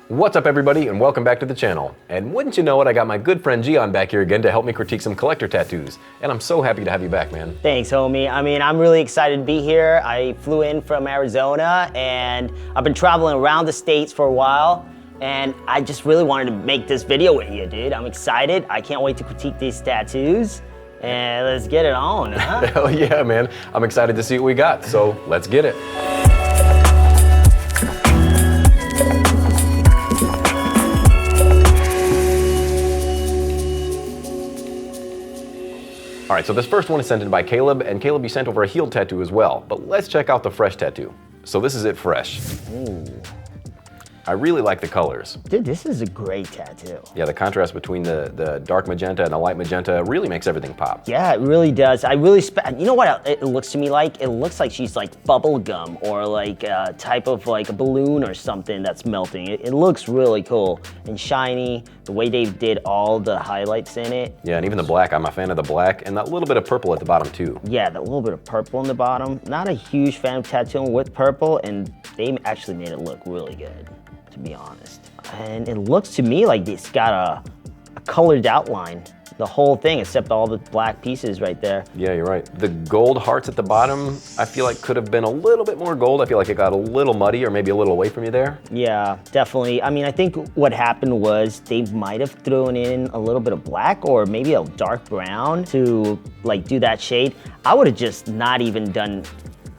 What's up everybody and welcome back to the channel. And wouldn't you know it, I got my good friend Gian back here again to help me critique some collector tattoos. And I'm so happy to have you back, man. Thanks, homie. I mean, I'm really excited to be here. I flew in from Arizona and I've been traveling around the States for a while. And I just really wanted to make this video with you, dude. I'm excited. I can't wait to critique these tattoos. And let's get it on, huh? Hell yeah, man. I'm excited to see what we got, so let's get it. All right, so this first one is sent in by Caleb, and Caleb, you sent over a healed tattoo as well, but let's check out the fresh tattoo. So this is it fresh. Ooh. I really like the colors. Dude, this is a great tattoo. Yeah, the contrast between the dark magenta and the light magenta really makes everything pop. Yeah, it really does. You know what it looks to me like? It looks like she's like bubble gum or like a type of like a balloon or something that's melting. It looks really cool and shiny. The way they did all the highlights in it. Yeah, and even the black, I'm a fan of the black and that little bit of purple at the bottom too. Yeah, that little bit of purple in the bottom. Not a huge fan of tattooing with purple, and they actually made it look really good, to be honest. And it looks to me like it's got a colored outline, the whole thing, except all the black pieces right there. Yeah, you're right. The gold hearts at the bottom, I feel like could have been a little bit more gold. I feel like it got a little muddy or maybe a little away from you there. Yeah, definitely. I mean, I think what happened was they might have thrown in a little bit of black or maybe a dark brown to like do that shade. I would have just not even done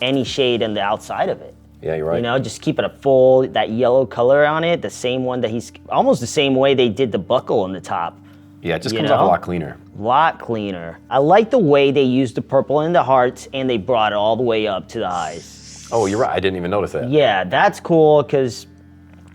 any shade on the outside of it. Yeah, you're right. You know, just keep it a full, that yellow color on it, the same one that almost the same way they did the buckle on the top. Yeah, it just comes off a lot cleaner. Lot cleaner. I like the way they used the purple in the hearts and they brought it all the way up to the eyes. Oh, you're right, I didn't even notice that. Yeah, that's cool because,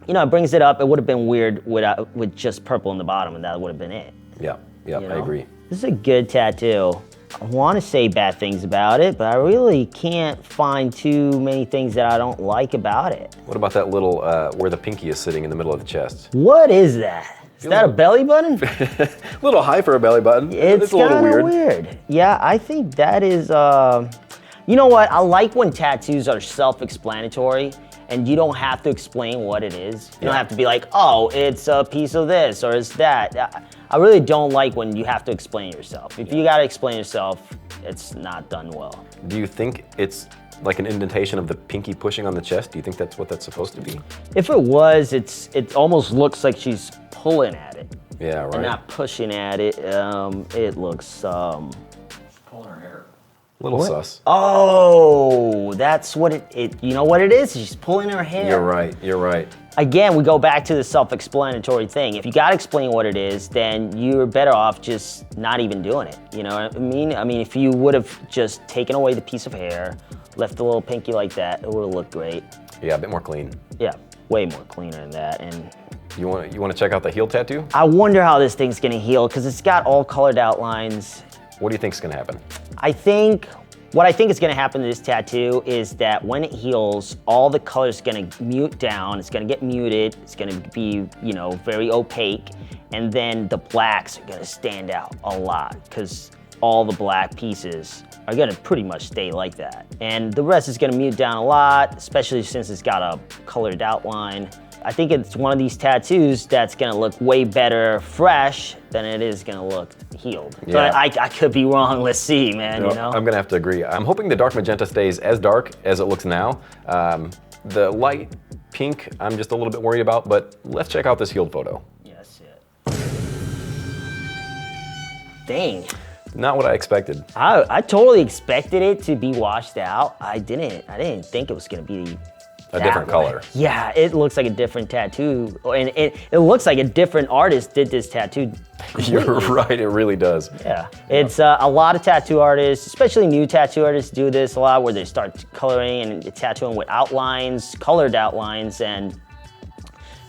you know, it brings it up. It would have been weird with just purple in the bottom and that would have been it. Yeah, You know? I agree. This is a good tattoo. I want to say bad things about it, but I really can't find too many things that I don't like about it. What about that little, where the pinky is sitting in the middle of the chest? What is that? Is that a belly button? A little high for a belly button. It's a little weird. Yeah, I think that is, you know what? I like when tattoos are self-explanatory and you don't have to explain what it is. You don't have to be like, oh, it's a piece of this or it's that. I really don't like when you have to explain yourself. If you gotta explain yourself, it's not done well. Do you think it's like an indentation of the pinky pushing on the chest? Do you think that's what that's supposed to be? If it was, it almost looks like she's pulling at it. Yeah, right. And not pushing at it. It looks, pulling her hair. Little sus. Oh, that's what you know what it is? She's pulling her hair. You're right. Again, we go back to the self-explanatory thing. If you gotta explain what it is, then you're better off just not even doing it. You know what I mean? I mean, if you would have just taken away the piece of hair, left the little pinky like that, it would have looked great. Yeah, a bit more clean. Yeah, way more cleaner than that. And you want to check out the heel tattoo? I wonder how this thing's gonna heal because it's got all colored outlines. What do you think's gonna happen? What I think is gonna happen to this tattoo is that when it heals, all the color's gonna mute down, it's gonna get muted, it's gonna be, you know, very opaque, and then the blacks are gonna stand out a lot because all the black pieces are gonna pretty much stay like that. And the rest is gonna mute down a lot, especially since it's got a colored outline. I think it's one of these tattoos that's gonna look way better fresh than it is gonna look healed. Yeah. But I could be wrong, let's see, man, you know? I'm gonna have to agree. I'm hoping the dark magenta stays as dark as it looks now. The light pink, I'm just a little bit worried about, but let's check out this healed photo. Yes, yeah. Dang. Not what I expected. I totally expected it to be washed out. I didn't think it was gonna be a different color. Yeah, it looks like a different tattoo. And it looks like a different artist did this tattoo. You're right, it really does. Yeah, it's a lot of tattoo artists, especially new tattoo artists do this a lot where they start coloring and tattooing with outlines, colored outlines, and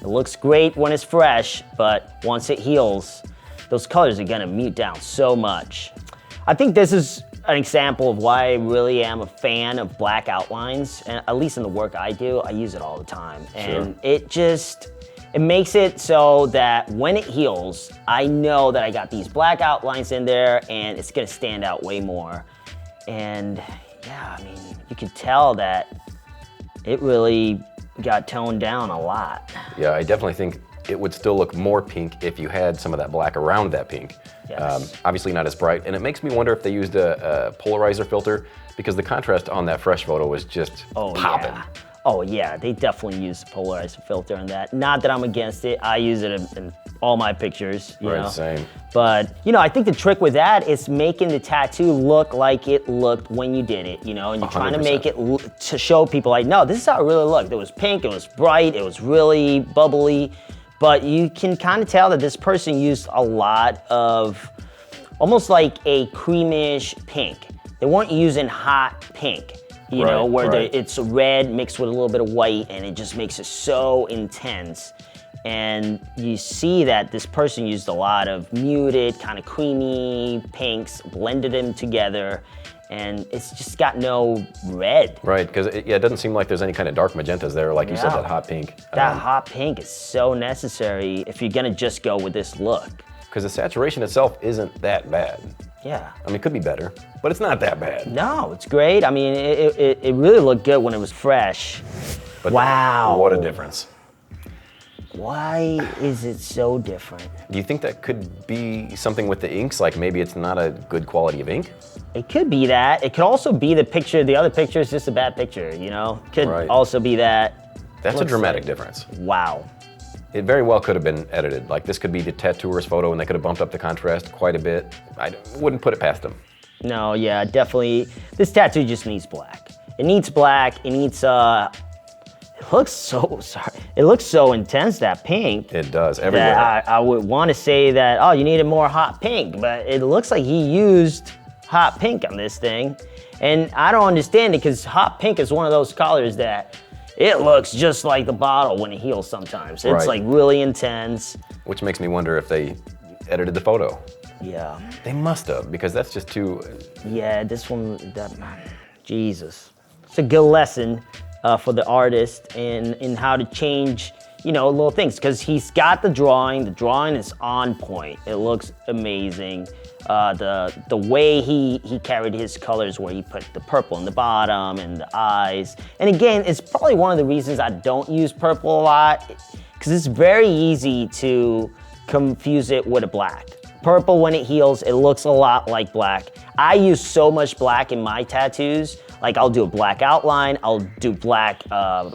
it looks great when it's fresh, but once it heals, those colors are gonna mute down so much. I think this is an example of why I really am a fan of black outlines, and at least in the work I do, I use it all the time. And it makes it so that when it heals, I know that I got these black outlines in there and it's gonna stand out way more. And yeah, I mean, you can tell that it really got toned down a lot. Yeah, I definitely think it would still look more pink if you had some of that black around that pink. Yes. Obviously not as bright, and it makes me wonder if they used a polarizer filter, because the contrast on that fresh photo was just popping. Yeah. Oh yeah, they definitely use the polarizer filter on that. Not that I'm against it. I use it in all my pictures, you know. Same. But, you know, I think the trick with that is making the tattoo look like it looked when you did it, you know, and you're trying to make it to show people like, no, this is how it really looked. It was pink, it was bright, it was really bubbly, but you can kind of tell that this person used a lot of almost like a creamish pink. They weren't using hot pink. You know, where it's red mixed with a little bit of white, and it just makes it so intense. And you see that this person used a lot of muted, kind of creamy pinks, blended them together, and it's just got no red. Right, because it doesn't seem like there's any kind of dark magentas there, like you said, that hot pink. That hot pink is so necessary if you're gonna just go with this look. Because the saturation itself isn't that bad. Yeah. I mean, it could be better, but it's not that bad. No, it's great. I mean, it really looked good when it was fresh. But wow. What a difference. Why is it so different? Do you think that could be something with the inks? Like maybe it's not a good quality of ink? It could be that. It could also be the picture. The other picture is just a bad picture, you know? Could also be that. That's a dramatic difference. Wow. It very well could have been edited. Like this could be the tattooer's photo and they could have bumped up the contrast quite a bit. I wouldn't put it past them. No, yeah, definitely. This tattoo just needs black. It needs black. It needs, it looks so intense, that pink. It does, everywhere. That I would want to say that, oh, you needed more hot pink, but it looks like he used hot pink on this thing. And I don't understand it, because hot pink is one of those colors that it looks just like the bottle when it heals sometimes. It's like really intense. Which makes me wonder if they edited the photo. Yeah. They must have, because that's just too... Yeah, this one, Jesus. It's a good lesson for the artist in how to change, you know, little things. Because he's got the drawing is on point. It looks amazing. The way he carried his colors, where he put the purple in the bottom and the eyes. And again, it's probably one of the reasons I don't use purple a lot, because it's very easy to confuse it with a black. Purple, when it heals, it looks a lot like black. I use so much black in my tattoos. Like I'll do a black outline, I'll do black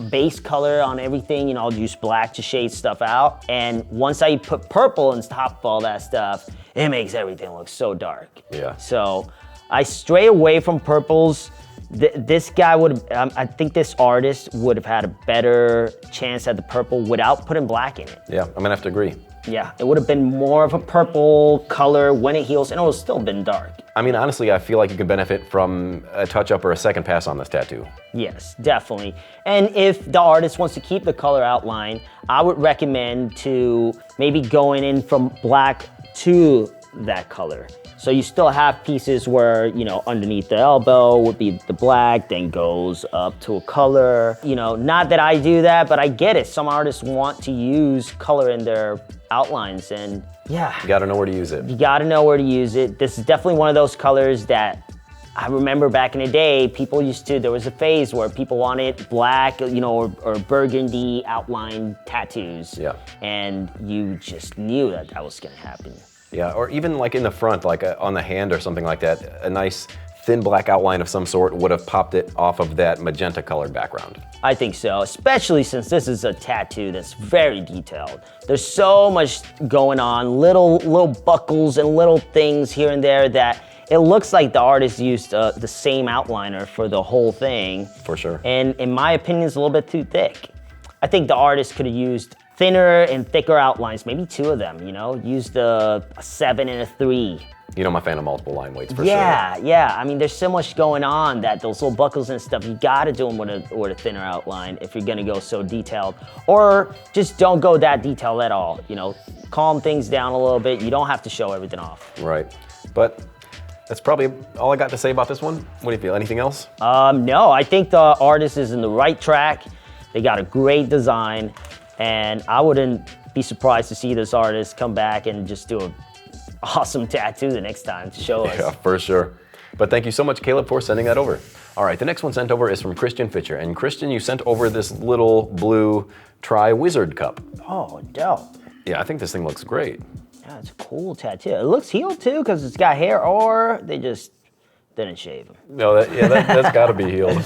base color on everything, you know, I'll use black to shade stuff out. And once I put purple on top of all that stuff, it makes everything look so dark. Yeah. So I stray away from purples. This guy would, I think this artist would have had a better chance at the purple without putting black in it. Yeah, I'm gonna have to agree. Yeah, it would have been more of a purple color when it heals, and it would have still been dark. I mean, honestly, I feel like you could benefit from a touch-up or a second pass on this tattoo. Yes, definitely. And if the artist wants to keep the color outline, I would recommend to maybe going in from black to that color. So you still have pieces where, you know, underneath the elbow would be the black, then goes up to a color. You know, not that I do that, but I get it. Some artists want to use color in their outlines, and yeah. You gotta know where to use it. You gotta know where to use it. This is definitely one of those colors that I remember back in the day, people used to, there was a phase where people wanted black, you know, or burgundy outline tattoos. Yeah. And you just knew that that was gonna happen. Yeah, or even like in the front, like on the hand or something like that, a nice thin black outline of some sort would have popped it off of that magenta colored background. I think so, especially since this is a tattoo that's very detailed. There's so much going on, little buckles and little things here and there that it looks like the artist used the same outliner for the whole thing. For sure. And in my opinion, it's a little bit too thick. I think the artist could have used thinner and thicker outlines, maybe two of them, you know? Used a 7 and a 3. You know, I'm a fan of multiple line weights for sure. Yeah. I mean, there's so much going on that those little buckles and stuff, you gotta do them with a thinner outline if you're gonna go so detailed. Or just don't go that detailed at all, you know? Calm things down a little bit. You don't have to show everything off. Right. But that's probably all I got to say about this one. What do you feel? Anything else? No, I think the artist is in the right track. They got a great design. And I wouldn't be surprised to see this artist come back and just do an awesome tattoo the next time to show us. Yeah, for sure. But thank you so much, Caleb, for sending that over. All right, the next one sent over is from Christian Fichter. And Christian, you sent over this little blue Triwizard cup. Oh, dope. Yeah, I think this thing looks great. Yeah, it's a cool tattoo. It looks healed too, because it's got hair, or they just didn't shave him. No, that's gotta be healed.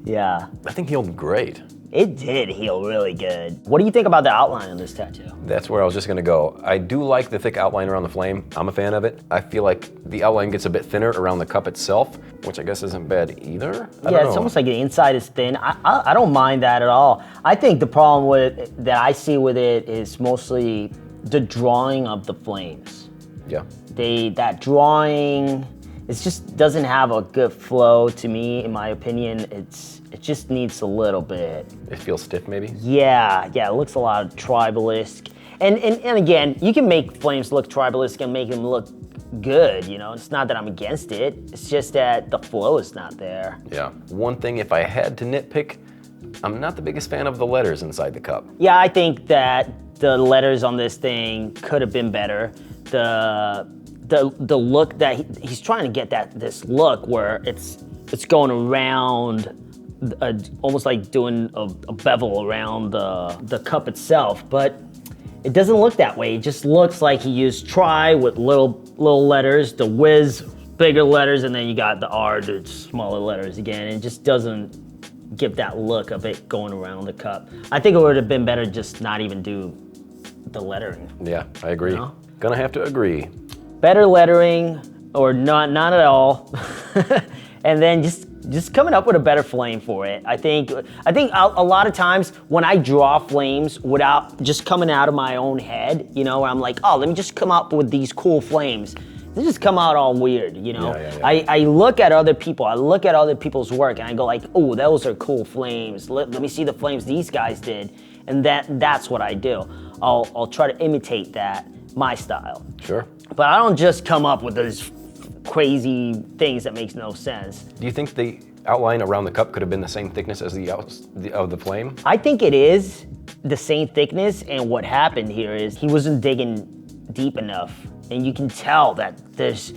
Yeah. I think healed great. It did heal really good. What do you think about the outline on this tattoo? That's where I was just gonna go. I do like the thick outline around the flame. I'm a fan of it. I feel like the outline gets a bit thinner around the cup itself, which I guess isn't bad either. I don't know. It's almost like the inside is thin. I don't mind that at all. I think the problem that I see with it is mostly the drawing of the flames. Yeah. That drawing, it just doesn't have a good flow to me, in my opinion. It just needs a little bit. It feels stiff, maybe? Yeah, it looks a lot tribalistic. And again, you can make flames look tribalistic and make them look good, you know? It's not that I'm against it, it's just that the flow is not there. Yeah. One thing, if I had to nitpick, I'm not the biggest fan of the letters inside the cup. Yeah, I think that the letters on this thing could have been better. The look that he's trying to get this look where it's going around, almost like doing a bevel around the cup itself, but it doesn't look that way. It just looks like he used Tri with little letters, the Wiz bigger letters, and then you got the R, the smaller letters again. It just doesn't give that look of it going around the cup. I think it would have been better just not even do the lettering. Yeah, I agree. You know? Gonna have to agree. Better lettering, or not at all, and then just coming up with a better flame for it. I think a lot of times when I draw flames without just coming out of my own head, you know, where I'm like, oh, let me just come up with these cool flames. They just come out all weird, you know? Yeah. I look at other people, I look at other people's work, and I go like, oh, those are cool flames. Let me see the flames these guys did, and that's what I do. I'll try to imitate that, my style. Sure. But I don't just come up with those crazy things that makes no sense. Do you think the outline around the cup could have been the same thickness as the flame? I think it is the same thickness, and what happened here is he wasn't digging deep enough, and you can tell that this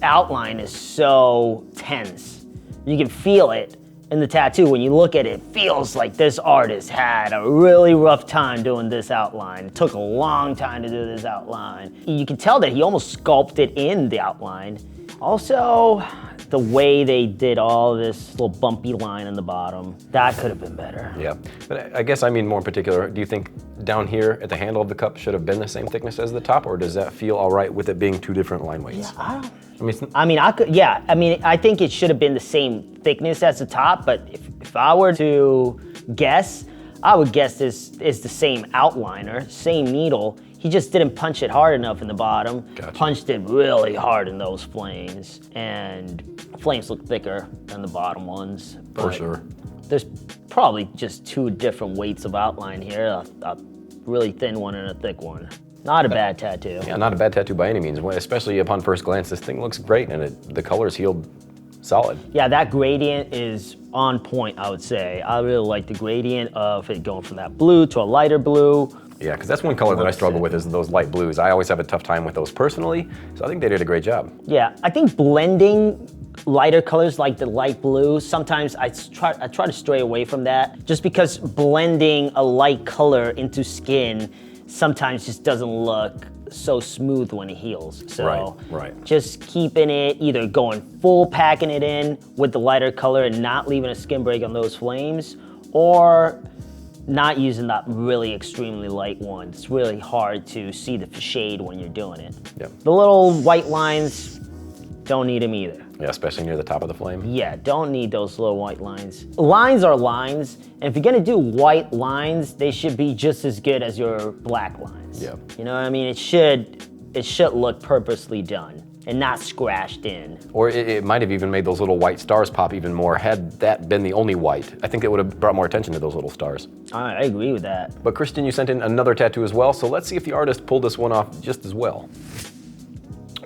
outline is so tense. You can feel it in the tattoo. When you look at it, it feels like this artist had a really rough time doing this outline. It took a long time to do this outline. You can tell that he almost sculpted in the outline. Also, the way they did all this little bumpy line in the bottom, that could have been better. Yeah, but I guess I mean more in particular, do you think down here at the handle of the cup should have been the same thickness as the top, or does that feel all right with it being two different line weights? Yeah, I think it should have been the same thickness as the top, but if I were to guess, I would guess this is the same outliner, same needle. He just didn't punch it hard enough in the bottom. Gotcha. Punched it really hard in those flames, and flames look thicker than the bottom ones. For sure. There's probably just two different weights of outline here, a really thin one and a thick one. Not a bad tattoo. Yeah, not a bad tattoo by any means, especially upon first glance. This thing looks great, and the color's healed solid. Yeah, that gradient is on point, I would say. I really like the gradient of it going from that blue to a lighter blue. Yeah, because that's one color that I struggle with is those light blues. I always have a tough time with those personally, so I think they did a great job. Yeah, I think blending lighter colors like the light blue, sometimes I try to stray away from that, just because blending a light color into skin sometimes just doesn't look so smooth when it heals. So right. Just keeping it, either going full packing it in with the lighter color and not leaving a skin break on those flames, or not using that really extremely light one. It's really hard to see the shade when you're doing it. Yeah. The little white lines, don't need them either. Yeah, especially near the top of the flame. Yeah, don't need those little white lines. Lines are lines, and if you're gonna do white lines, they should be just as good as your black lines. Yeah. You know what I mean? It should look purposely done and not scratched in. Or it might have even made those little white stars pop even more had that been the only white. I think it would have brought more attention to those little stars. I agree with that. But Kristen, you sent in another tattoo as well, so let's see if the artist pulled this one off just as well.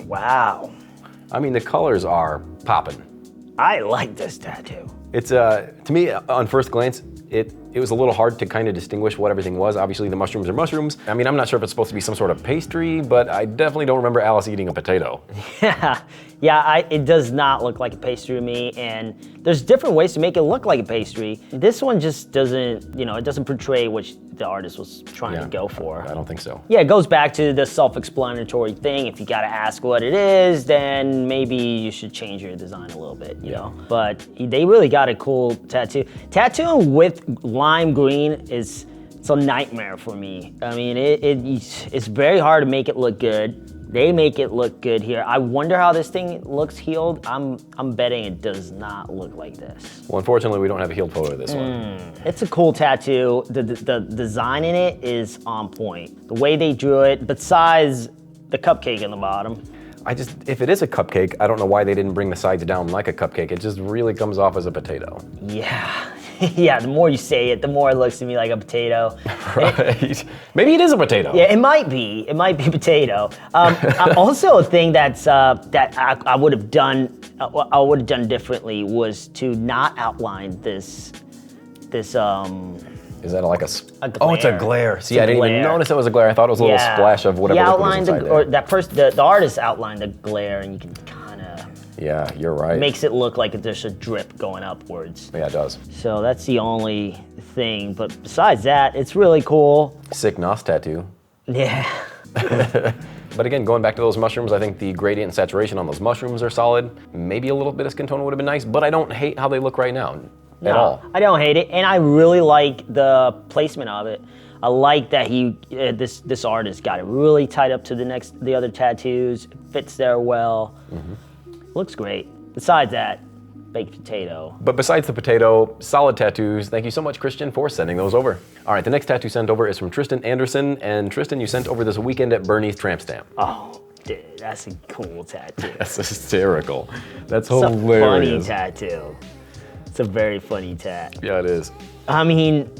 Wow. I mean, the colors are popping. I like this tattoo. It's, to me, on first glance, it it was a little hard to kind of distinguish what everything was. Obviously, the mushrooms are mushrooms. I mean, I'm not sure if it's supposed to be some sort of pastry, but I definitely don't remember Alice eating a potato. Yeah, it does not look like a pastry to me, and there's different ways to make it look like a pastry. This one just doesn't, it doesn't portray what the artist was trying to go for. I don't think so. Yeah, it goes back to the self-explanatory thing. If you gotta ask what it is, then maybe you should change your design a little bit, you know? But they really got a cool tattoo. Tattooing with lime green it's a nightmare for me. I mean, it's very hard to make it look good. They make it look good here. I wonder how this thing looks healed. I'm betting it does not look like this. Well, unfortunately, we don't have a healed photo of this one. It's a cool tattoo. The design in it is on point. The way they drew it, besides the cupcake in the bottom. If it is a cupcake, I don't know why they didn't bring the sides down like a cupcake. It just really comes off as a potato. Yeah. Yeah, the more you say it, the more it looks to me like a potato. Right. Maybe it is a potato. Yeah, it might be. It might be potato. Also, a thing that I would have done differently was to not outline this. Is that like a glare. Oh, it's a glare. See, It's a I didn't glare. even notice it was a glare. I thought it was a little splash of whatever He liquid was outlined inside there. the artist outlined the glare, and you can kind of Yeah, you're right. makes it look like there's a drip going upwards. Yeah, it does. So that's the only thing. But besides that, it's really cool. Sick Nos tattoo. Yeah. But again, going back to those mushrooms, I think the gradient and saturation on those mushrooms are solid. Maybe a little bit of skin tone would have been nice, but I don't hate how they look right now at all. I don't hate it, and I really like the placement of it. I like that this artist got it really tied up to the other tattoos. It fits there well. Looks great. Besides that, baked potato. But besides the potato, solid tattoos. Thank you so much, Christian, for sending those over. All right, the next tattoo sent over is from Tristan Anderson, and Tristan, you sent over this Weekend at Bernie's tramp stamp. Oh, dude, that's a cool tattoo. That's hysterical. That's It's a hilarious. funny tattoo. It's a very funny tat. Yeah, it is. I mean,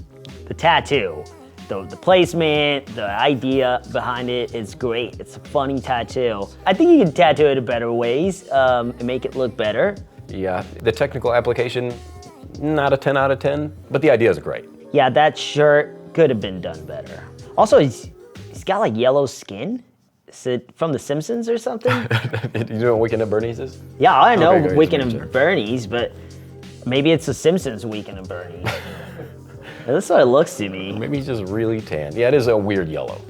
the tattoo, the placement, the idea behind it is great. It's a funny tattoo. I think you can tattoo it in better ways and make it look better. Yeah, the technical application, not a 10 out of 10, but the idea is great. Yeah, that shirt could have been done better. Also, he's got like yellow skin. Is it from The Simpsons or something? You know what Weekend at Bernie's is? Yeah, I know Okay, great. Weekend Just at make sure. Bernie's, but maybe it's The Simpsons Weekend at Bernie's. That's what it looks to me. Maybe he's just really tan. Yeah, it is a weird yellow.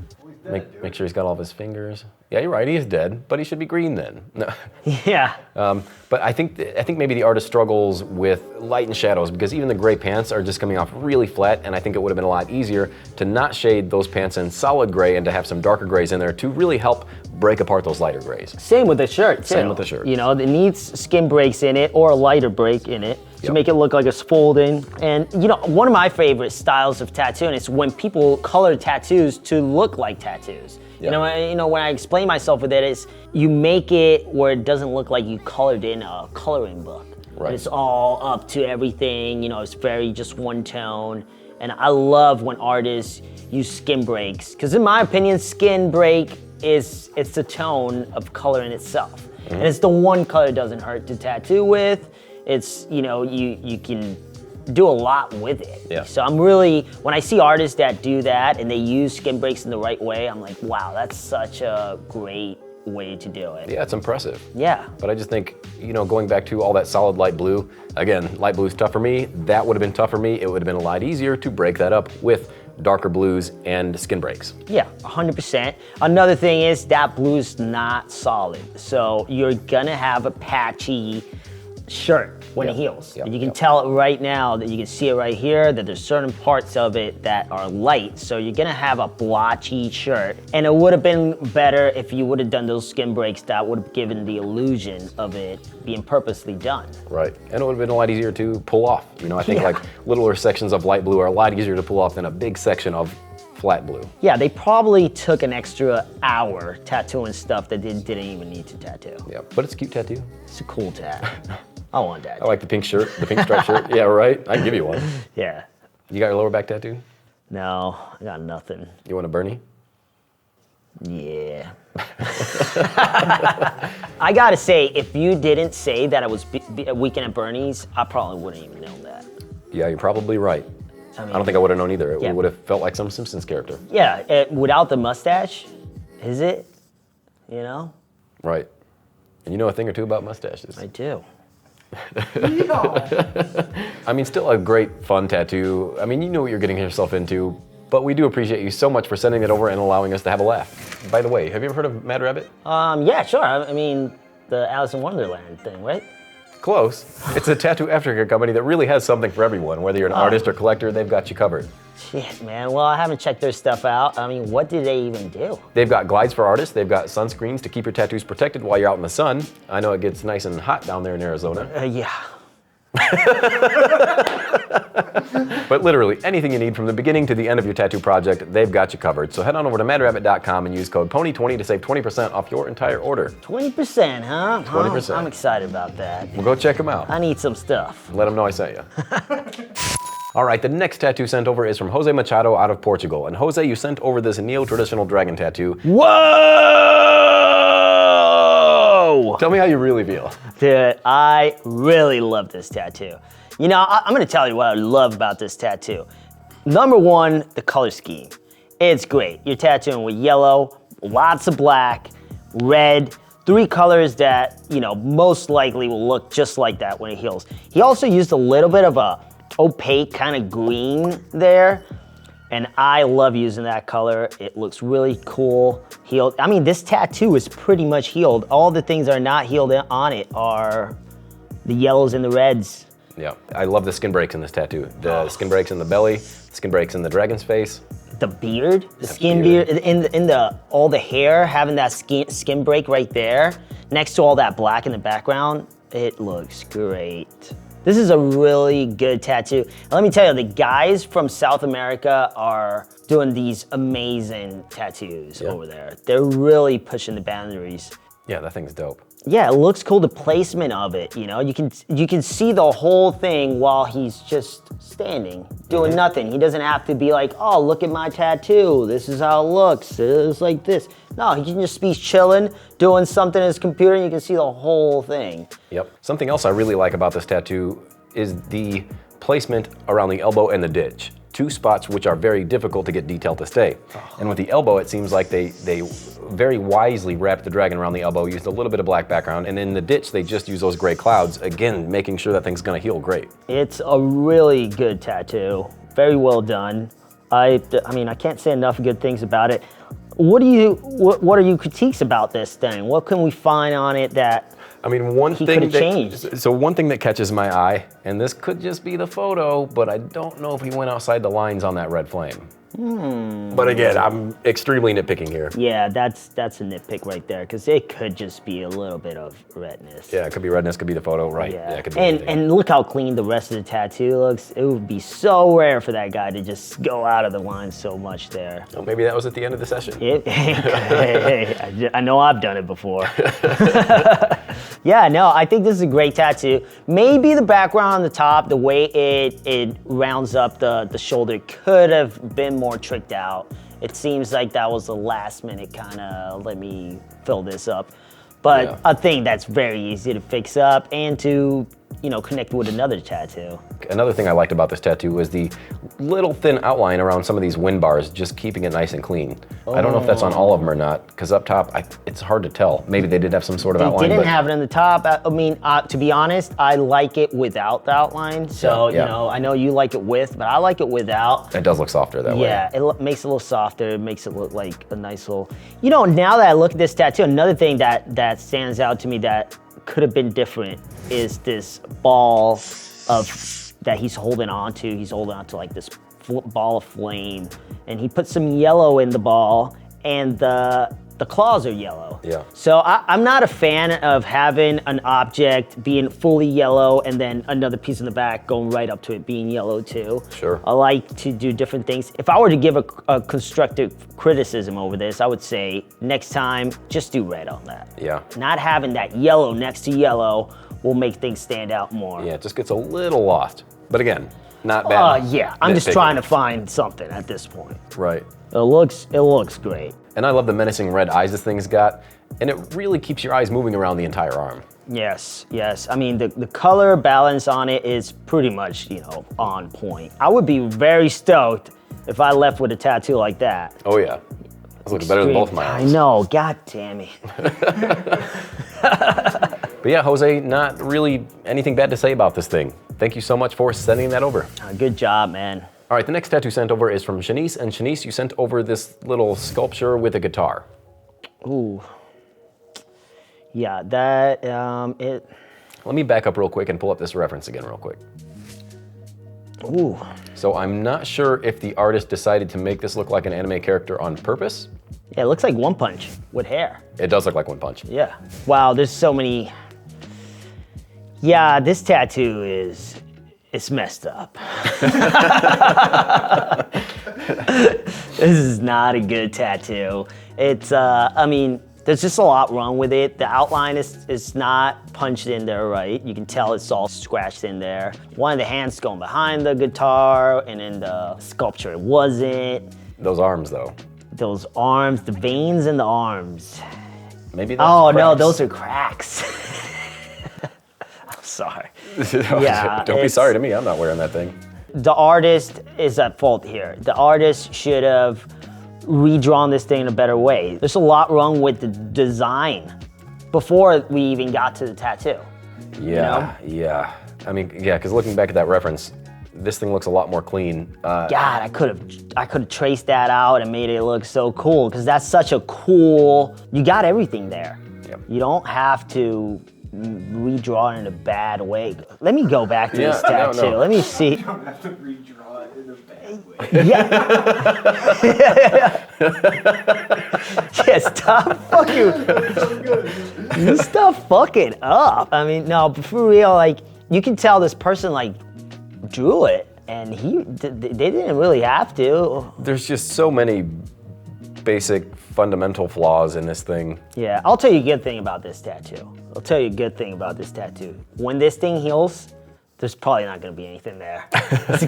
Make sure he's got all of his fingers. Yeah, you're right, he is dead, but he should be green then. No. Yeah. But I think maybe the artist struggles with light and shadows because even the gray pants are just coming off really flat, and I think it would have been a lot easier to not shade those pants in solid gray and to have some darker grays in there to really help break apart those lighter grays. Same with the shirt, too. Same with the shirt. You know, it needs skin breaks in it or a lighter break in it to Yep. make it look like it's folding. And, one of my favorite styles of tattooing is when people color tattoos to look like tattoos. Yep. When I explain myself with it, is you make it where it doesn't look like you colored in a coloring book. Right. It's all up to everything, it's very just one tone. And I love when artists use skin breaks, because in my opinion, skin break it's the tone of color in itself. And it's the one color that doesn't hurt to tattoo with. It's, you can do a lot with it. Yeah. So I'm really, when I see artists that do that and they use skin breaks in the right way, I'm like, wow, that's such a great way to do it. Yeah, it's impressive. Yeah. But I just think, going back to all that solid light blue, again, light blue is tough for me. That would have been tough for me. It would have been a lot easier to break that up with darker blues and skin breaks. Yeah, 100%. Another thing is that blue's not solid. So you're gonna have a patchy shirt when it heals. Yep, And you can yep. tell it right now, that you can see it right here, that there's certain parts of it that are light. So you're gonna have a blotchy shirt. And it would have been better if you would have done those skin breaks. That would have given the illusion of it being purposely done. Right, and it would have been a lot easier to pull off. I think like littler sections of light blue are a lot easier to pull off than a big section of flat blue. Yeah, they probably took an extra hour tattooing stuff that they didn't even need to tattoo. Yeah, but it's a cute tattoo. It's a cool tat. I want that. I like the pink shirt, the pink striped shirt. Yeah, right, I can give you one. Yeah. You got your lower back tattoo? No, I got nothing. You want a Bernie? Yeah. I gotta say, if you didn't say that it was a Weekend at Bernie's, I probably wouldn't even know that. Yeah, you're probably right. I don't think I would have known either. It Yeah. would have felt like some Simpsons character. Yeah, without the mustache, is it? You know? Right. And you know a thing or two about mustaches. I do. I mean, still a great, fun tattoo. I mean, you know what you're getting yourself into, but we do appreciate you so much for sending it over and allowing us to have a laugh. By the way, have you ever heard of Mad Rabbit? Yeah, sure. I mean, the Alice in Wonderland thing, right? Close. It's a tattoo aftercare company that really has something for everyone. Whether you're an artist or collector, they've got you covered. Shit, man. Well, I haven't checked their stuff out. I mean, what do they even do? They've got glides for artists. They've got sunscreens to keep your tattoos protected while you're out in the sun. I know it gets nice and hot down there in Arizona. Yeah. But literally, anything you need from the beginning to the end of your tattoo project, they've got you covered. So head on over to madrabbit.com and use code PONY20 to save 20% off your entire order. 20%, huh? 20%. I'm excited about that. Well, go check them out. I need some stuff. Let them know I sent you. All right, the next tattoo sent over is from Jose Machado out of Portugal. And Jose, you sent over this neo-traditional dragon tattoo. Whoa! Tell me how you really feel. Dude, I really love this tattoo. You know, I'm gonna tell you what I love about this tattoo. Number one, the color scheme. It's great. You're tattooing with yellow, lots of black, red, three colors that, you know, most likely will look just like that when it heals. He also used a little bit of a opaque kind of green there, and I love using that color. It looks really cool. Healed. I mean, this tattoo is pretty much healed. All the things that are not healed on it are the yellows and the reds. Yeah, I love the skin breaks in this tattoo. The skin breaks in the belly, skin breaks in the dragon's face. The beard, the skin beard, in the all the hair, having that skin break right there, next to all that black in the background, it looks great. This is a really good tattoo. And let me tell you, the guys from South America are doing these amazing tattoos over there. They're really pushing the boundaries. Yeah, that thing's dope. Yeah, it looks cool, the placement of it, you know? You can see the whole thing while he's just standing, doing nothing. He doesn't have to be like, oh, look at my tattoo. This is how it looks. It's like this. No, he can just be chilling, doing something on his computer, and you can see the whole thing. Yep. Something else I really like about this tattoo is the placement around the elbow and the ditch. Two spots which are very difficult to get detail to stay. And with the elbow, it seems like they very wisely wrapped the dragon around the elbow, used a little bit of black background, and in the ditch, they just use those gray clouds, again, making sure that thing's gonna heal great. It's a really good tattoo. Very well done. I mean, I can't say enough good things about it. What are your critiques about this thing? What can we find on it that I mean, one he thing could have changed? So one thing that catches my eye, and this could just be the photo, but I don't know if he went outside the lines on that red flame. But again, I'm extremely nitpicking here. Yeah, that's a nitpick right there, because it could just be a little bit of redness. Yeah, it could be redness, could be the photo, right? Yeah, it could be and look how clean the rest of the tattoo looks. It would be so rare for that guy to just go out of the line so much there. Well, maybe that was at the end of the session. Hey, I know I've done it before. Yeah, no, I think this is a great tattoo. Maybe the background on the top, the way it rounds up the shoulder could have been more tricked out. It seems like that was the last minute kind of, let me fill this up. But a thing that's very easy to fix up and to, you know, connect with another tattoo. Another thing I liked about this tattoo was the little thin outline around some of these wind bars, just keeping it nice and clean. I don't know if that's on all of them or not, because up top, it's hard to tell. Maybe they did have some sort of outline. They didn't have it on the top. I mean, to be honest, I like it without the outline. So, you know, I know you like it with, but I like it without. It does look softer that way. Yeah, it makes it a little softer. It makes it look like a nice little, you know, now that I look at this tattoo, another thing that stands out to me that could have been different is this ball that he's holding on to. He's holding on to like this ball of flame, and he put some yellow in the ball, and the claws are yellow. Yeah. So I'm not a fan of having an object being fully yellow and then another piece in the back going right up to it being yellow too. Sure. I like to do different things. If I were to give a constructive criticism over this, I would say next time, just do red on that. Yeah. Not having that yellow next to yellow will make things stand out more. Yeah, it just gets a little lost. But again, not bad. Yeah, I'm just nitpicking. trying to find something at this point. Right. It looks great. And I love the menacing red eyes this thing's got, and it really keeps your eyes moving around the entire arm. Yes. I mean, the color balance on it is pretty much, on point. I would be very stoked if I left with a tattoo like that. Oh yeah. This looks better than both my I arms. know, god damn it. But yeah, Jose, not really anything bad to say about this thing. Thank you so much for sending that over. Good job, man. All right, the next tattoo sent over is from Shanice, and Shanice, you sent over this little sculpture with a guitar. Ooh. Yeah, that, Let me back up real quick and pull up this reference again real quick. Ooh. So I'm not sure if the artist decided to make this look like an anime character on purpose. Yeah, it looks like One Punch with hair. It does look like One Punch. Yeah. Wow, there's so many. Yeah, this tattoo it's messed up. This is not a good tattoo. It's, I mean, there's just a lot wrong with it. The outline is not punched in there right. You can tell it's all scratched in there. One of the hands going behind the guitar, and in the sculpture it wasn't. Those arms, though. Those arms, the veins in the arms. Maybe that's Oh no, cracks. those are cracks. I'm sorry. Yeah, Don't be sorry to me. I'm not wearing that thing. The artist is at fault here. The artist should have redrawn this thing in a better way. There's a lot wrong with the design before we even got to the tattoo. Yeah, yeah. I mean, yeah, because looking back at that reference, this thing looks a lot more clean. God, I could have traced that out and made it look so cool, because that's such a cool. You got everything there. Yep. You don't have to redraw it in a bad way. Let me go back to this Yeah, no, tattoo. no. Let me see. You don't have to redraw it in a bad way. Yeah. Yeah, stop fucking. You stop fucking up. I mean, no, but for real, like, you can tell this person, like, drew it, and they didn't really have to. There's just so many basic fundamental flaws in this thing. Yeah, I'll tell you a good thing about this tattoo. When this thing heals, there's probably not gonna be anything there. It's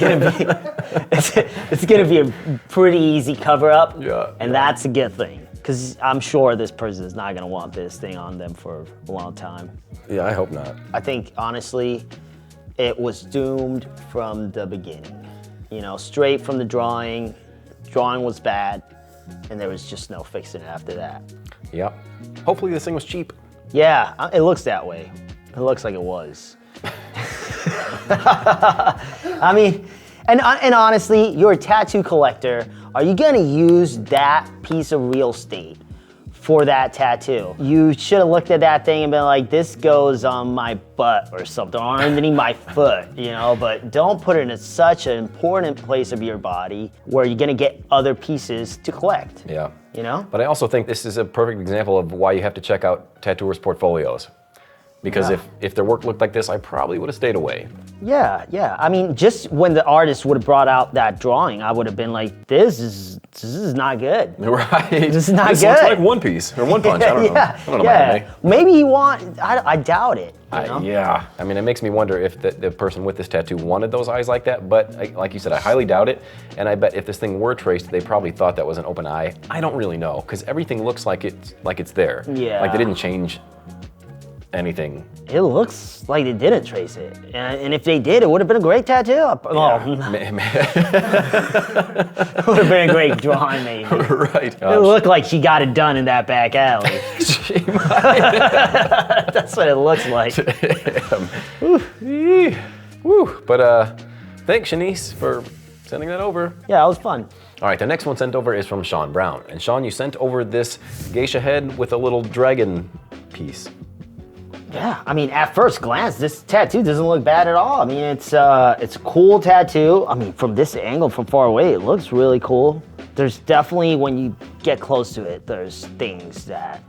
gonna be a pretty easy cover up. Yeah, And that's a good thing, because I'm sure this person is not gonna want this thing on them for a long time. Yeah, I hope not. I think, honestly, it was doomed from the beginning. Straight from the drawing. Drawing was bad, and there was just no fixing it after that. Yep. Hopefully this thing was cheap. Yeah, it looks that way. It looks like it was. I mean, and honestly, you're a tattoo collector. Are you gonna use that piece of real estate for that tattoo? You should have looked at that thing and been like, this goes on my butt or something, or underneath my foot, but don't put it in such an important place of your body where you're gonna get other pieces to collect. Yeah. But But I also think this is a perfect example of why you have to check out tattooers' portfolios. Because if their work looked like this, I probably would have stayed away. Yeah. I mean, just when the artist would have brought out that drawing, I would have been like, this is not good. Right. This is not This good. looks like One Piece or One Punch. I don't know. I don't know about anime. Maybe I doubt it. Yeah. I mean, it makes me wonder if the person with this tattoo wanted those eyes like that. But like you said, I highly doubt it. And I bet if this thing were traced, they probably thought that was an open eye. I don't really know, because everything looks like it's there. Yeah. Like they didn't change anything. It looks like they didn't trace it. And if they did, it would have been a great tattoo. It would have been a great drawing, maybe. Right. It looked like she got it done in that back alley. She might. That's what it looks like. Woo. But thanks, Shanice, for sending that over. Yeah, it was fun. All right, the next one sent over is from Sean Brown. And Sean, you sent over this geisha head with a little dragon piece. Yeah, I mean, at first glance, this tattoo doesn't look bad at all. I mean, it's a cool tattoo. I mean, from this angle, from far away, it looks really cool. There's definitely, when you get close to it, there's things that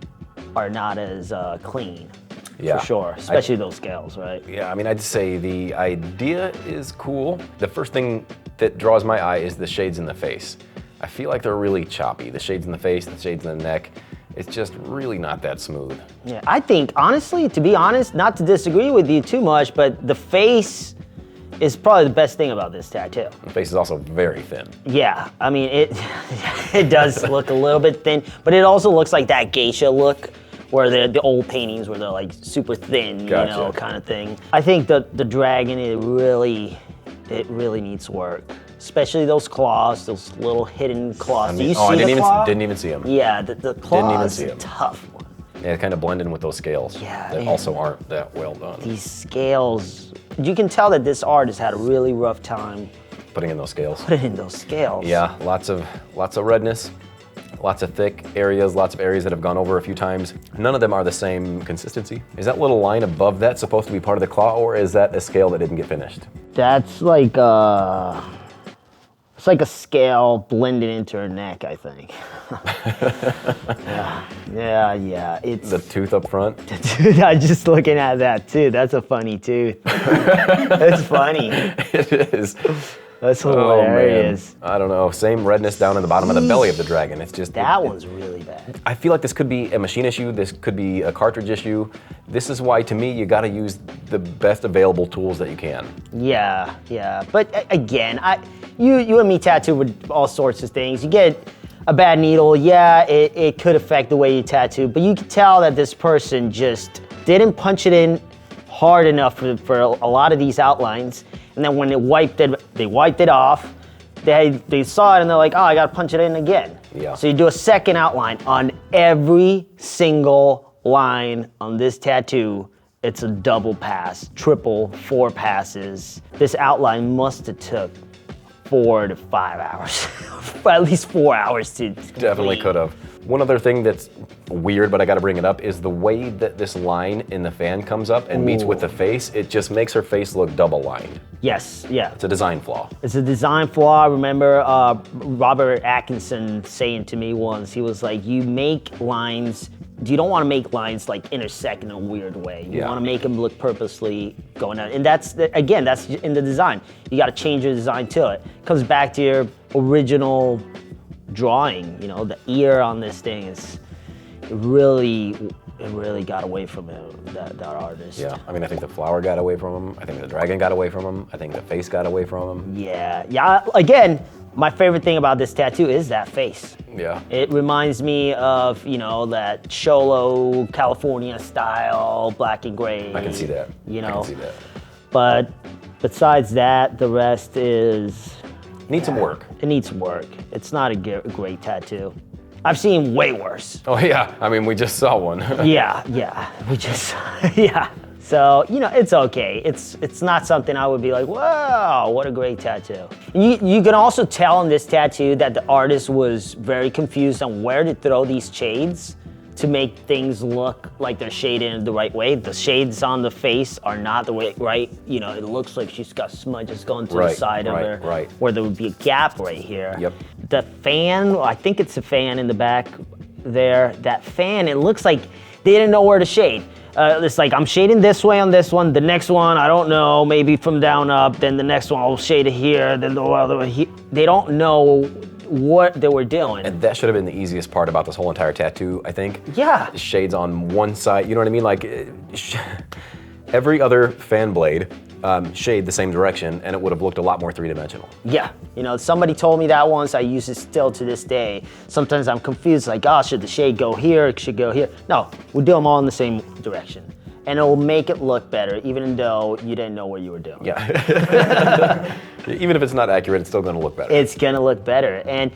are not as clean. Yeah. For sure, especially those scales, right? Yeah, I mean, I'd say the idea is cool. The first thing that draws my eye is the shades in the face. I feel like they're really choppy. The shades in the face, the shades in the neck. It's just really not that smooth. Yeah, I think, honestly, to be honest, not to disagree with you too much, but the face is probably the best thing about this tattoo. The face is also very thin. Yeah, I mean, it does look a little bit thin, but it also looks like that geisha look, where the old paintings where they're like super thin, Gotcha. you know, kind of thing. I think the dragon, it really needs work. Especially those claws, those little hidden claws. Do you see the claw? Didn't even see them. Yeah, the claw is see a 'em. tough one. Yeah, it kind of blend in with those scales. Yeah, that man. also aren't that well done. These scales, you can tell that this artist had a really rough time Putting in those scales. putting in those scales. Yeah, lots of redness, lots of thick areas, lots of areas that have gone over a few times. None of them are the same consistency. Is that little line above that supposed to be part of the claw, or is that a scale that didn't get finished? That's like it's like a scale blended into her neck, I think. yeah. It's The tooth up front? dude, I'm just looking at that too. That's a funny tooth. That's funny. It is. That's Oh, hilarious. man. I don't know. Same redness down in the bottom of the belly of the dragon. It's just That one's really bad. I feel like this could be a machine issue. This could be a cartridge issue. This is why, to me, you got to use the best available tools that you can. Yeah. But again, you and me tattoo with all sorts of things. You get a bad needle, yeah, it could affect the way you tattoo, but you can tell that this person just didn't punch it in hard enough for a lot of these outlines. And then when they wiped it off. They saw it and they're like, oh, I gotta punch it in again. Yeah. So you do a second outline on every single line on this tattoo. It's a double pass, triple, 4 passes. This outline must have took 4 to 5 hours, at least 4 hours to Definitely complete. could have. One other thing that's weird, but I got to bring it up, is the way that this line in the fan comes up and meets with the face. It just makes her face look double lined. Yes, yeah. It's a design flaw. It's a design flaw. I remember Robert Atkinson saying to me once, he was like, you make lines, you don't want to make lines like intersect in a weird way. You want to make them look purposely going out. And that's in the design. You got to change your design to it. It comes back to your original drawing. You know, the ear on this thing is, it really got away from him, that artist. Yeah, I mean, I think the flower got away from him. I think the dragon got away from him. I think the face got away from him. Yeah. Again, my favorite thing about this tattoo is that face. Yeah. It reminds me of, you know, that Cholo, California style, black and gray. I can see that. You know. I can see that. But besides that, the rest is... Needs some work. It needs work. It's not a great tattoo. I've seen way worse. Oh yeah, I mean, we just saw one. Yeah. Yeah. So, you know, it's okay. It's not something I would be like, wow, what a great tattoo. You can also tell in this tattoo that the artist was very confused on where to throw these shades to make things look like they're shaded in the right way. The shades on the face are not the way, right? You know, it looks like she's got smudges going to the side of her, where there would be a gap right here. Yep. The fan, I think it's a fan in the back there. That fan, it looks like they didn't know where to shade. It's like, I'm shading this way on this one, the next one, I don't know, maybe from down up, then the next one I'll shade it here, then the other one here. They don't know what they were doing. And that should have been the easiest part about this whole entire tattoo, I think. Yeah. Shades on one side, you know what I mean? Like, every other fan blade shade the same direction, and it would have looked a lot more three-dimensional. Yeah, you know, somebody told me that once. I use it still to this day. Sometimes I'm confused, like, oh, should the shade go here? It should go here. No, we do them all in the same direction. And it will make it look better, even though you didn't know what you were doing. Yeah. Even if it's not accurate, it's still gonna look better. It's gonna look better. And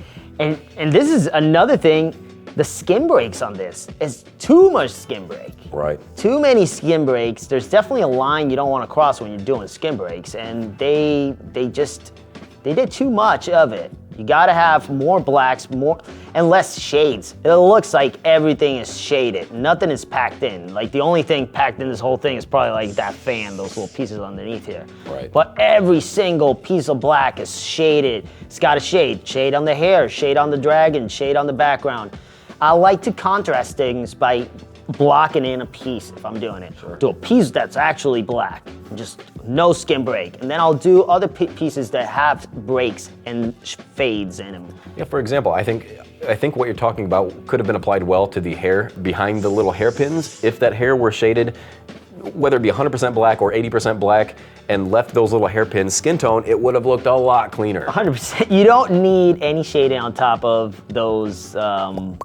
this is another thing, the skin breaks on this is too much skin break. Right. Too many skin breaks. There's definitely a line you don't want to cross when you're doing skin breaks, and they did too much of it. You gotta have more blacks, more and less shades. It looks like everything is shaded. Nothing is packed in. Like the only thing packed in this whole thing is probably like that fan, those little pieces underneath here. Right. But every single piece of black is shaded. It's got a shade. Shade on the hair, shade on the dragon, shade on the background. I like to contrast things by blocking in a piece if I'm doing it. Sure. Do a piece that's actually black, just no skin break. And then I'll do other pieces that have breaks and fades in them. Yeah, for example, I think what you're talking about could have been applied well to the hair behind the little hairpins. If that hair were shaded whether it be 100% black or 80% black, and left those little hairpins skin tone, it would have looked a lot cleaner. 100%. You don't need any shading on top of those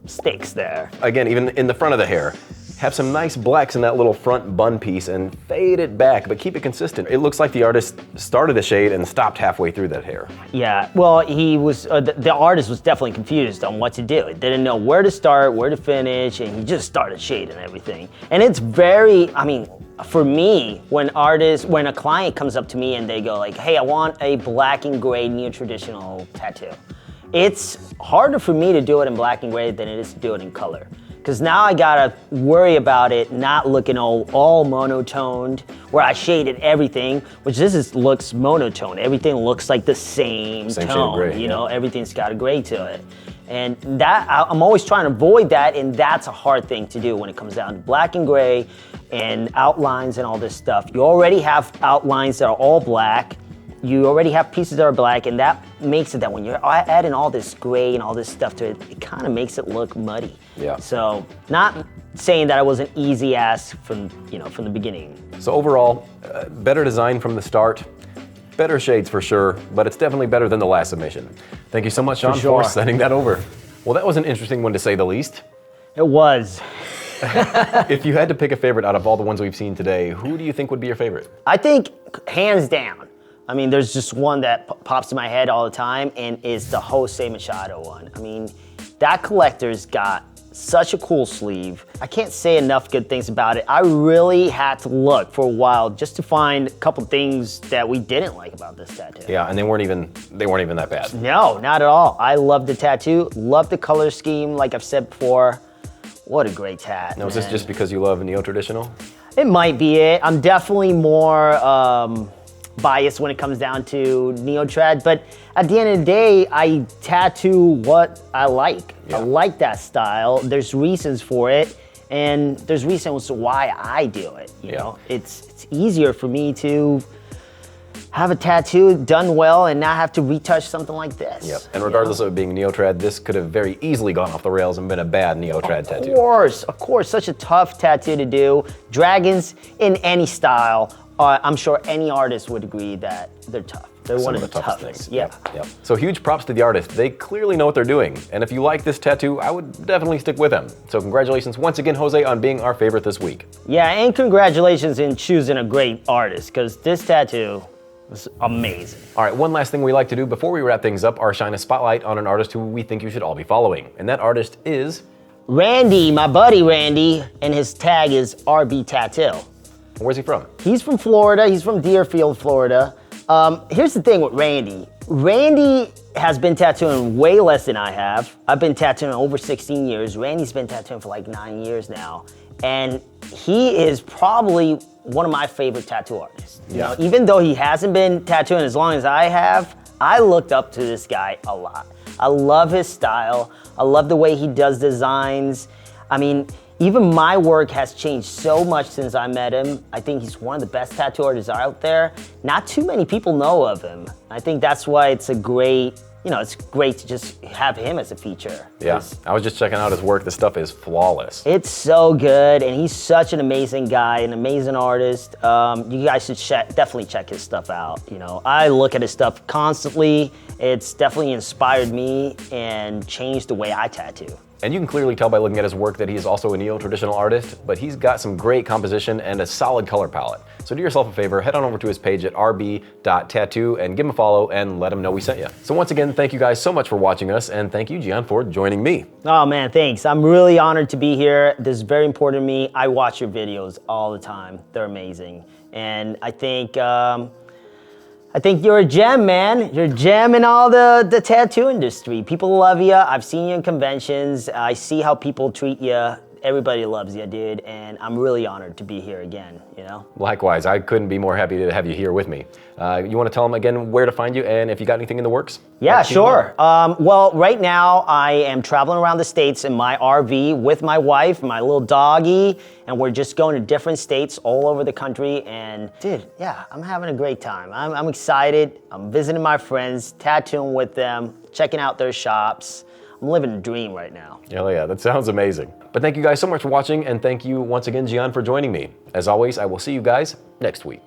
sticks there. Again, even in the front of the hair, have some nice blacks in that little front bun piece and fade it back, but keep it consistent. It looks like the artist started a shade and stopped halfway through that hair. Yeah, well, he was, the artist was definitely confused on what to do. He didn't know where to start, where to finish, and he just started shading everything. And it's very, I mean, for me, when a client comes up to me and they go like, hey, I want a black and gray neo-traditional tattoo. It's harder for me to do it in black and gray than it is to do it in color. Because now I gotta worry about it not looking all monotoned, where I shaded everything, which looks monotone. Everything looks like the same shade of tone, gray, you know, everything's got a gray to it. And that, I'm always trying to avoid that, and that's a hard thing to do when it comes down to black and gray and outlines and all this stuff. You already have outlines that are all black. You already have pieces that are black, and that makes it that when you're adding all this gray and all this stuff to it, it kind of makes it look muddy. Yeah. So, not saying that I was an easy ass from the beginning. So overall, better design from the start, better shades for sure, but it's definitely better than the last submission. Thank you so much, Sean, for sending that over. Well, that was an interesting one to say the least. It was. If you had to pick a favorite out of all the ones we've seen today, who do you think would be your favorite? I think, hands down, I mean, there's just one that pops in my head all the time, and is the Jose Machado one. I mean, that collector's got such a cool sleeve. I can't say enough good things about it. I really had to look for a while just to find a couple things that we didn't like about this tattoo. Yeah, and they weren't even that bad. No, not at all. I love the tattoo, love the color scheme, like I've said before. What a great tat. Now, is this just because you love neo-traditional? It might be it. I'm definitely more biased when it comes down to neo-trad, but at the end of the day, I tattoo what I like. Yeah. I like that style. There's reasons for it, and there's reasons why I do it. You know, it's easier for me to have a tattoo done well and not have to retouch something like this. Yep. And regardless of it being neo-trad, this could have very easily gone off the rails and been a bad neo-trad tattoo. Of course, such a tough tattoo to do. Dragons in any style, I'm sure any artist would agree that they're tough. They're one of the toughest things. Yeah. Yep. So huge props to the artist. They clearly know what they're doing. And if you like this tattoo, I would definitely stick with them. So congratulations once again, Jose, on being our favorite this week. Yeah, and congratulations in choosing a great artist, because this tattoo was amazing. All right, one last thing we like to do before we wrap things up are shine a spotlight on an artist who we think you should all be following. And that artist is Randy, my buddy Randy, and his tag is RB Tattoo. Where's he from? He's from Florida. He's from Deerfield, Florida. Here's the thing with Randy. Randy has been tattooing way less than I have. I've been tattooing over 16 years. Randy's been tattooing for like 9 years now. And he is probably one of my favorite tattoo artists. You know, even though he hasn't been tattooing as long as I have, I looked up to this guy a lot. I love his style. I love the way he does designs. I mean, even my work has changed so much since I met him. I think he's one of the best tattoo artists out there. Not too many people know of him. I think that's why it's a great, it's great to just have him as a feature. Yeah, I was just checking out his work. The stuff is flawless. It's so good, and he's such an amazing guy, an amazing artist. You guys should definitely check his stuff out. I look at his stuff constantly. It's definitely inspired me and changed the way I tattoo. And you can clearly tell by looking at his work that he is also a neo-traditional artist, but he's got some great composition and a solid color palette. So do yourself a favor, head on over to his page at rb.tattoo and give him a follow and let him know we sent you. So once again, thank you guys so much for watching us, and thank you, Gian, for joining me. Oh man, thanks. I'm really honored to be here. This is very important to me. I watch your videos all the time. They're amazing. And I think you're a gem, man. You're a gem in all the tattoo industry. People love you. I've seen you in conventions. I see how people treat you. Everybody loves you, dude. And I'm really honored to be here again, Likewise, I couldn't be more happy to have you here with me. You want to tell them again where to find you and if you got anything in the works? Yeah, sure. Well, right now I am traveling around the States in my RV with my wife, my little doggy, and we're just going to different states all over the country. And dude, yeah, I'm having a great time. I'm excited. I'm visiting my friends, tattooing with them, checking out their shops. I'm living a dream right now. Hell yeah, that sounds amazing. But thank you guys so much for watching, and thank you once again, Gian, for joining me. As always, I will see you guys next week.